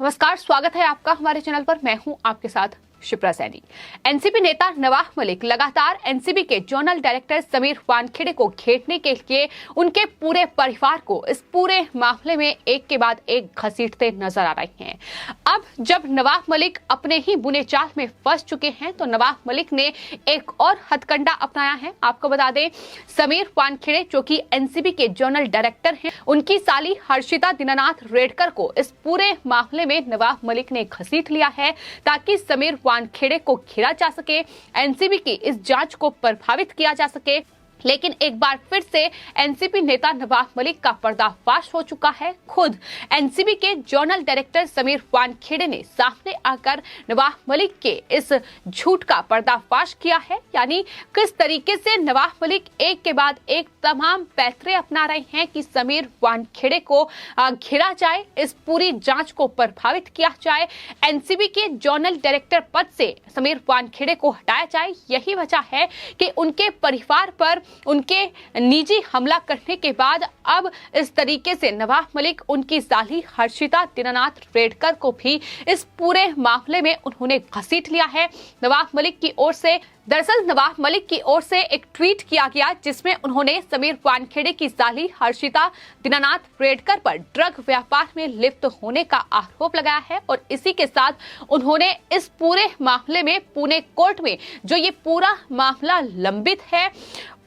नमस्कार, स्वागत है आपका हमारे चैनल पर। मैं हूं आपके साथ शिप्रा सैनी। एनसीपी नेता नवाब मलिक लगातार एनसीबी के जोनल डायरेक्टर समीर वानखेड़े को घेरने के लिए उनके पूरे परिवार को इस पूरे मामले में एक के बाद एक घसीटते नजर आ रहे हैं। अब जब नवाब मलिक अपने ही बुने चाल में फंस चुके हैं तो नवाब मलिक ने एक और हथकंडा अपनाया है। आपको बता दें, समीर वानखेड़े जो कि एनसीबी के जोनल डायरेक्टर हैं, उनकी साली हर्षिता दीनानाथ रेडकर को इस पूरे मामले में नवाब मलिक ने घसीट लिया है ताकि समीर वानखेड़े को घेरा जा सके, एनसीबी की इस जांच को प्रभावित किया जा सके। लेकिन एक बार फिर से एनसीपी नेता नवाब मलिक का पर्दाफाश हो चुका है। खुद एनसीबी के जोनल डायरेक्टर समीर वानखेड़े ने सामने आकर नवाब मलिक के इस झूठ का पर्दाफाश किया है। यानी किस तरीके से नवाब मलिक एक के बाद एक तमाम पैतरे अपना रहे हैं कि समीर वानखेड़े को घेरा जाए, इस पूरी जांच को प्रभावित किया जाए, एनसीबी के जोनल डायरेक्टर पद से समीर वानखेड़े को हटाया जाए। यही वजह है कि उनके परिवार पर उनके निजी हमला करने के बाद अब इस तरीके से नवाब मलिक उनकी साली हर्षिता दीनानाथ रेडकर को भी इस पूरे मामले में उन्होंने घसीट लिया है। नवाब मलिक की ओर से नवाब मलिक की ओर से एक ट्वीट किया गया जिसमें उन्होंने समीर वानखेड़े की साली हर्षिता दीनानाथ रेडकर पर ड्रग व्यापार में लिप्त होने का आरोप लगाया है और इसी के साथ उन्होंने इस पूरे मामले में पुणे कोर्ट में जो ये पूरा मामला लंबित है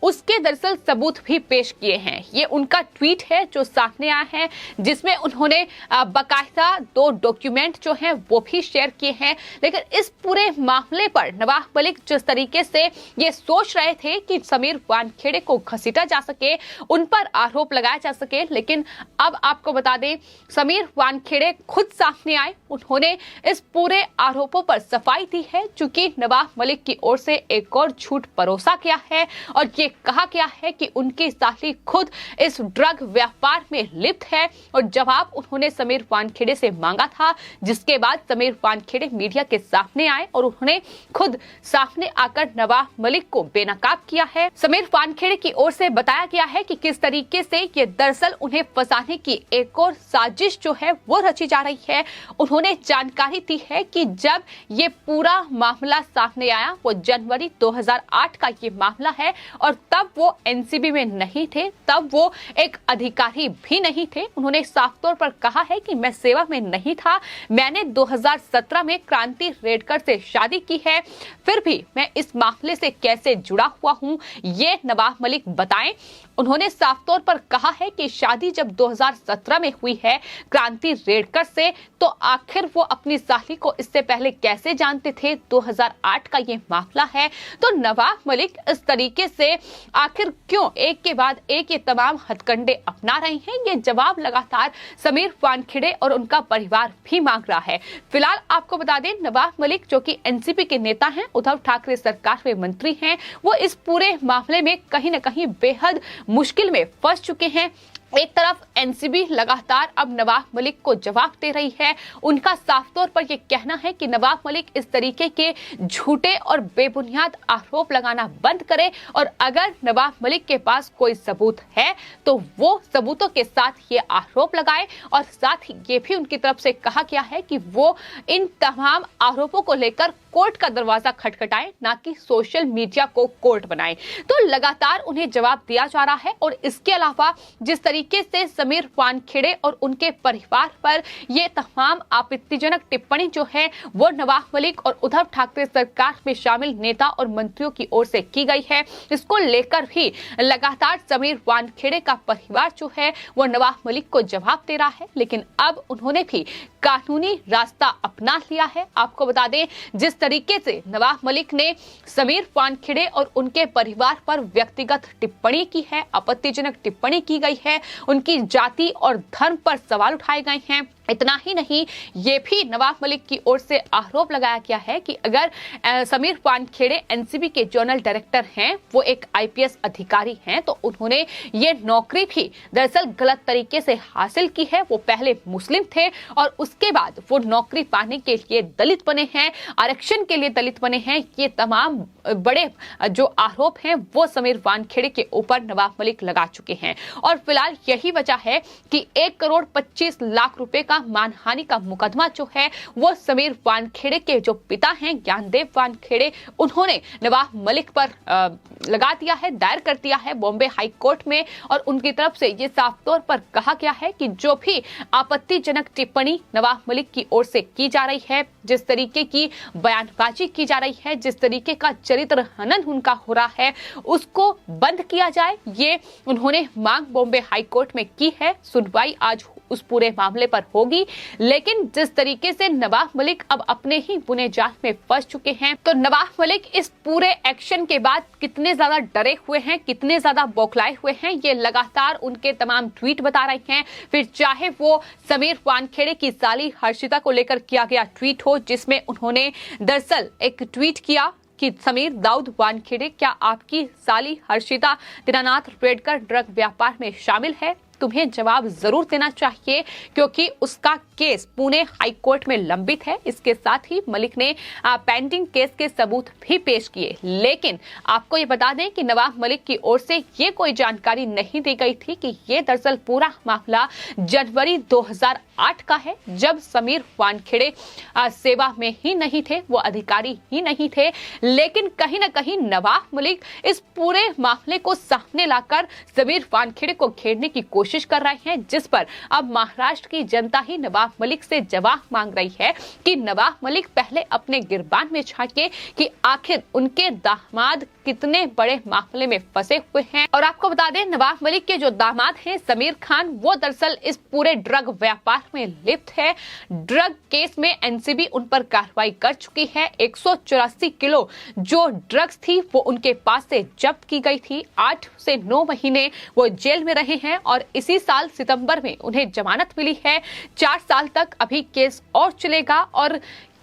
उसके दरअसल सबूत भी पेश किए हैं। ये उनका ट्वीट है जो सामने आया है जिसमें उन्होंने बकायदा 2 डॉक्यूमेंट जो हैं वो भी शेयर किए हैं। लेकिन इस पूरे मामले पर नवाब मलिक जिस तरीके से ये सोच रहे थे कि समीर वानखेड़े को घसीटा जा सके, उन पर आरोप लगाया जा सके, लेकिन अब आपको बता दें समीर वानखेड़े खुद सामने आए। उन्होंने इस पूरे आरोपों पर सफाई दी है चूंकि नवाब मलिक की ओर से एक और झूठ परोसा गया है और ये कहा गया है कि उनकी साली खुद इस ड्रग व्यापार में लिप्त है और जवाब उन्होंने समीर वानखेड़े से मांगा था, जिसके बाद समीर वानखेड़े मीडिया के सामने आए और उन्होंने खुद सामने आकर नवाब मलिक को बेनकाब किया है। समीर वानखेड़े की ओर से बताया गया है कि किस तरीके से ये दरअसल उन्हें फंसाने की एक और साजिश जो है वो रची जा रही है। उन्होंने जानकारी दी है कि जब ये पूरा मामला सामने आया वो जनवरी 2008 का ये मामला है और तब वो एनसीबी में नहीं थे, तब वो एक अधिकारी भी नहीं थे। उन्होंने साफ तौर पर कहा है कि मैं सेवा में नहीं था, मैंने 2017 में क्रांति रेडकर से शादी की है, फिर भी मैं इस मामले से कैसे जुड़ा हुआ हूं ये नवाब मलिक बताएं। उन्होंने साफ तौर पर कहा है कि शादी जब 2017 में हुई है क्रांति रेडकर से, तो आखिर वो अपनी साली को इससे पहले कैसे जानते थे। 2008 का ये मामला है। तो नवाब मलिक इस तरीके से आखिर क्यों एक के बाद एक ये तमाम हथकंडे अपना रहे हैं, ये जवाब लगातार समीर वानखेड़े और उनका परिवार भी मांग रहा है। फिलहाल आपको बता दें, नवाब मलिक जो कि एनसीपी के नेता हैं, उद्धव ठाकरे सरकार में मंत्री हैं, वो इस पूरे मामले में कहीं न कहीं बेहद मुश्किल में फंस चुके हैं। एक तरफ एनसीबी लगातार अब नवाब मलिक को जवाब दे रही है। उनका साफ तौर पर यह कहना है कि नवाब मलिक इस तरीके के झूठे और बेबुनियाद आरोप लगाना बंद करे और अगर नवाब मलिक के पास कोई सबूत है तो वो सबूतों के साथ ये आरोप लगाए और साथ ही ये भी उनकी तरफ से कहा गया है कि वो इन तमाम आरोपों को लेकर कोर्ट का दरवाजा खटखटाए, ना कि सोशल मीडिया को कोर्ट बनाए। तो लगातार उन्हें जवाब दिया जा रहा है और इसके अलावा जिस तरीके से समीर वानखेड़े और उनके परिवार पर ये तमाम आपत्तिजनक टिप्पणी जो है वो नवाब मलिक और उद्धव ठाकरे सरकार में शामिल नेता और मंत्रियों की ओर से की गई है, इसको लेकर भी लगातार समीर वानखेड़े का परिवार जो है वो नवाब मलिक को जवाब दे रहा है। लेकिन अब उन्होंने भी कानूनी रास्ता अपना लिया है। आपको बता दें, जिस तरीके से नवाब मलिक ने समीर वानखेड़े और उनके परिवार पर व्यक्तिगत टिप्पणी की है, आपत्तिजनक टिप्पणी की गई है, उनकी जाति और धर्म पर सवाल उठाए गए हैं, इतना ही नहीं, ये भी नवाब मलिक की ओर से आरोप लगाया गया है कि अगर समीर वानखेड़े एनसीबी के जोनल डायरेक्टर हैं, वो एक आईपीएस अधिकारी हैं, तो उन्होंने ये नौकरी भी दरअसल गलत तरीके से हासिल की है। वो पहले मुस्लिम थे और उसके बाद वो नौकरी पाने के लिए दलित बने हैं, आरक्षण के लिए दलित बने हैं। ये तमाम बड़े जो आरोप हैं वो समीर वानखेड़े के ऊपर नवाब मलिक लगा चुके हैं और फिलहाल यही वजह है कि 1 करोड़ 25 लाख रुपए का मानहानि का मुकदमा जो है वो समीर वानखेड़े के जो पिता हैं ज्ञानदेव वानखेड़े, उन्होंने नवाब मलिक पर लगा दिया है, दायर कर दिया है बॉम्बे हाई कोर्ट में। और उनकी तरफ से ये साफ तौर पर कहा गया है कि जो भी आपत्तिजनक टिप्पणी नवाब मलिक की ओर से की जा रही है, जिस तरीके की बयानबाजी की जा रही है, जिस तरीके का चरित्र हनन उनका हो रहा है, उसको बंद किया जाए। ये उन्होंने मांग बॉम्बे हाई कोर्ट में की है। सुनवाई आज उस पूरे मामले पर होगी। लेकिन जिस तरीके से नवाब मलिक अब अपने ही बुने जाल में फंस चुके हैं, तो नवाब मलिक इस पूरे एक्शन के बाद कितने ज्यादा डरे हुए हैं, कितने ज्यादा बौखलाए हुए हैं, ये लगातार उनके तमाम ट्वीट बता रहे हैं। फिर चाहे वो समीर वानखेड़े की साली हर्षिता को लेकर किया गया ट्वीट हो, जिसमें उन्होंने दरअसल एक ट्वीट किया कि समीर दाऊद वानखेड़े, क्या आपकी साली हर्षिता दीनानाथ रेडकर ड्रग व्यापार में शामिल है? तुम्हें जवाब जरूर देना चाहिए, क्योंकि उसका केस पुणे हाई कोर्ट में लंबित है। इसके साथ ही मलिक ने पेंडिंग केस के सबूत भी पेश किए। लेकिन आपको ये बता दें कि नवाब मलिक की ओर से ये कोई जानकारी नहीं दी गई थी कि ये दरअसल पूरा मामला जनवरी 2008 का है, जब समीर वानखेड़े सेवा में ही नहीं थे, वो अधिकारी ही नहीं थे। लेकिन कहीं ना कहीं नवाब मलिक इस पूरे मामले को सामने लाकर समीर वानखेड़े को घेरने की कोशिश कर रहे हैं, जिस पर अब महाराष्ट्र की जनता ही नवाब मलिक से जवाब मांग रही है कि नवाब मलिक पहले अपने गिरबान में झांके कि आखिर उनके दामाद कितने बड़े मामले में फंसे हुए हैं। और आपको बता दें, नवाब मलिक के जो दामाद हैं समीर खान, वो दरअसल इस पूरे ड्रग व्यापार में लिप्त है। ड्रग केस में एनसीबी उन पर कार्रवाई कर चुकी है। 184 किलो जो ड्रग्स थी वो उनके पास से जब्त की गई थी। 8 से 9 महीने वो जेल में रहे हैं और इसी साल सितंबर में उन्हें जमानत मिली है। 4 साल तक अभी केस और चलेगा। और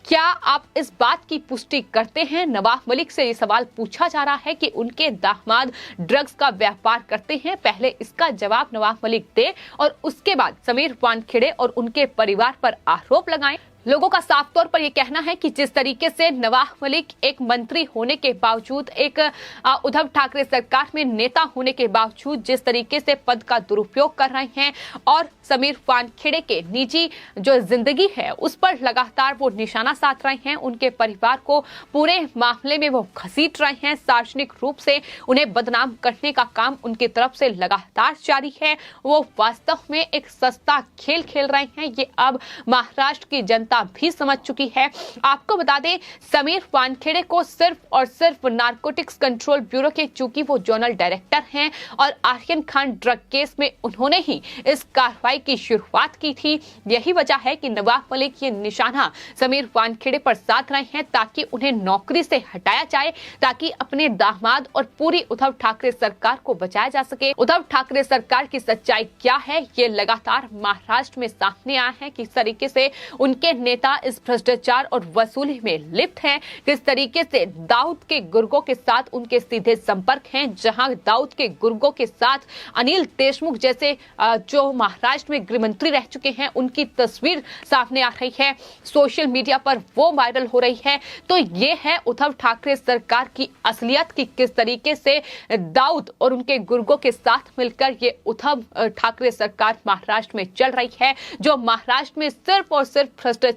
क्या आप इस बात की पुष्टि करते हैं? नवाब मलिक से ये सवाल पूछा जा रहा है कि उनके दामाद ड्रग्स का व्यापार करते हैं। पहले इसका जवाब नवाब मलिक दे और उसके बाद समीर वानखेड़े और उनके परिवार पर आरोप लगाएं। लोगों का साफ तौर पर यह कहना है कि जिस तरीके से नवाब मलिक एक मंत्री होने के बावजूद, एक उद्धव ठाकरे सरकार में नेता होने के बावजूद जिस तरीके से पद का दुरुपयोग कर रहे हैं और समीर वानखेड़े के निजी जो जिंदगी है उस पर लगातार वो निशाना साध रहे हैं, उनके परिवार को पूरे मामले में वो घसीट रहे हैं, सार्वजनिक रूप से उन्हें बदनाम करने का काम उनकी तरफ से लगातार जारी है। वो वास्तव में एक सस्ता खेल खेल रहे हैं। ये अब महाराष्ट्र की जनता भी समझ चुकी है। आपको बता दें, समीर वानखेड़े को सिर्फ और सिर्फ नारकोटिक्स कंट्रोल ब्यूरो के, चूंकि वो जोनल डायरेक्टर हैं और आर्यन खान ड्रग केस में उन्होंने ही इस कार्रवाई की शुरुआत की थी। यही वजह है कि नवाब मलिक ये निशाना समीर वानखेड़े पर साध रहे हैं ताकि उन्हें नौकरी से हटाया जाए, ताकि अपने दामाद और पूरी उद्धव ठाकरे सरकार को बचाया जा सके। उद्धव ठाकरे सरकार की सच्चाई क्या है, ये लगातार महाराष्ट्र में सामने आया है। किस तरीके से उनके नेता इस भ्रष्टाचार और वसूली में लिप्त हैं, किस तरीके से दाऊद के गुर्गों के साथ उनके सीधे संपर्क हैं। जहां दाऊद के गुर्गों के साथ अनिल देशमुख जैसे जो महाराष्ट्र में गृह मंत्री रह चुके हैं, उनकी तस्वीर सामने आ रही है, सोशल मीडिया पर वो वायरल हो रही है। तो ये है उद्धव ठाकरे सरकार की असलियत की किस तरीके से दाऊद और उनके गुर्गों के साथ मिलकर ये उद्धव ठाकरे सरकार महाराष्ट्र में चल रही है, जो महाराष्ट्र में सिर्फ और सिर्फ भ्रष्टाचार,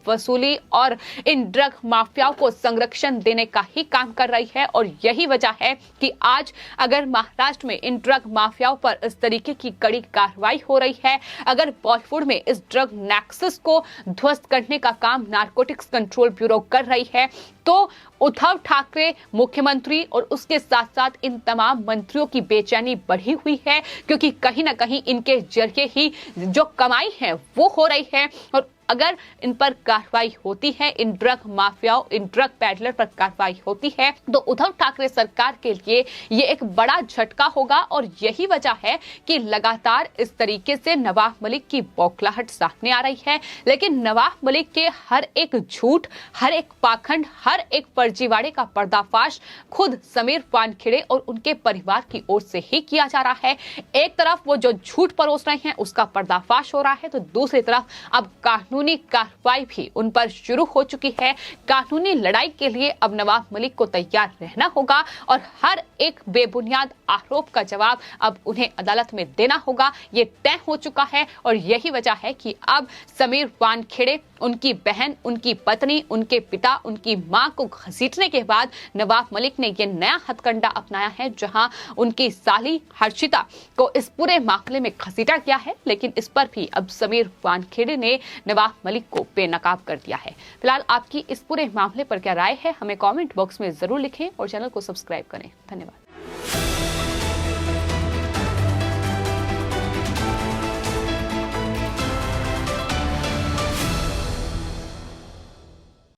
वसूली और इन ड्रग माफियाओं को संरक्षण देने का ही काम कर रही है। और यही वजह है कि आज अगर महाराष्ट्र में इन ड्रग माफियाओं पर इस तरीके की कड़ी कार्रवाई हो रही है, अगर बॉलीवुड में इस ड्रग नेक्सस को ध्वस्त करने का काम नारकोटिक्स कंट्रोल ब्यूरो कर रही है, तो उद्धव ठाकरे मुख्यमंत्री और उसके साथ साथ इन तमाम मंत्रियों की बेचैनी बढ़ी हुई है, क्योंकि कहीं ना कहीं इनके जरिए ही जो कमाई है वो हो रही है। और अगर इन पर कार्रवाई होती है, इन ड्रग माफियाओं, इन ड्रग पैडलर पर कार्रवाई होती है, तो उद्धव ठाकरे सरकार के लिए ये एक बड़ा झटका होगा। और यही वजह है कि लगातार इस तरीके से नवाब मलिक की बौखलाहट सामने आ रही है। लेकिन नवाब मलिक के हर एक झूठ, हर एक पाखंड, हर एक फर्जीवाड़े का पर्दाफाश खुद समीर वानखेड़े और उनके परिवार की ओर से ही किया जा रहा है। एक तरफ वो जो झूठ परोस रहे हैं उसका पर्दाफाश हो रहा है, तो दूसरी तरफ अब कानून कानूनी कार्रवाई भी उन पर शुरू हो चुकी है। कानूनी लड़ाई के लिए अब नवाब मलिक को तैयार रहना होगा और हर एक बेबुनियाद आरोप का जवाब अब उन्हें अदालत में देना होगा। ये तय हो चुका है और यही वजह है कि अब समीर वानखेड़े, उनकी बहन, उनकी पत्नी, उनके पिता, उनकी मां को घसीटने के बाद नवाब मलिक ने यह नया हथकंडा अपनाया है, जहां उनकी साली हर्षिता को इस पूरे मामले में घसीटा गया है। लेकिन इस पर भी अब समीर वानखेड़े ने नवाब मलिक को बेनकाब कर दिया है। फिलहाल आपकी इस पूरे मामले पर क्या राय है, हमें कमेंट बॉक्स में जरूर लिखें और चैनल को सब्सक्राइब करें। धन्यवाद।